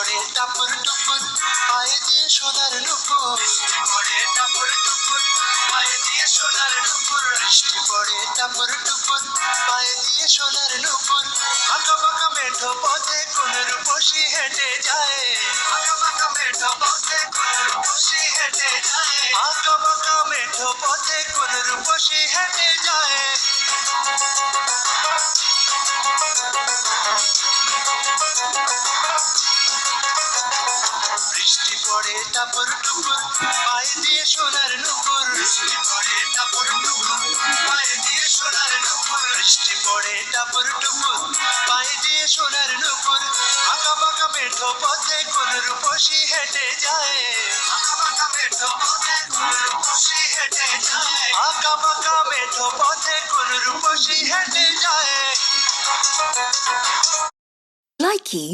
পড়ে টাপুর টুপুর পায়ে দিয়ে সোনার নুপুর, পড়ে টাপুর টুপুর পায়ে দিয়ে সোনার নুপুর, বৃষ্টি পড়ে টাপুর টুপুর পায়ে দিয়ে সোনার নুপুর, আঁকা বাঁকা মেঠো পথে কোন রূপসী হেঁটে যায়, আঁকা বাঁকা মেঠো পথে কোন রূপসী হেঁটে যায়, আঁকা বাঁকা মেঠো পথে কোন রূপসী হেঁটে যায়। বৃষ্টি পড়ে টাপুর টুপুর পায়ে দিয়ে সোনার নুপুর, বৃষ্টি পড়ে টাপুর টুপুর পায়ে দিয়ে সোনার নুপুর, বৃষ্টি পড়ে টাপুর টুপুর পায়ে দিয়ে সোনার নুপুর, আঁকা বাঁকা মেঠো পথে কোন রূপসী হেঁটে যায়, আঁকা বাঁকা মেঠো পথে কোন রূপসী হেঁটে যায়, আঁকা বাঁকা মেঠো পথে কোন রূপসী হেঁটে যায়। Likey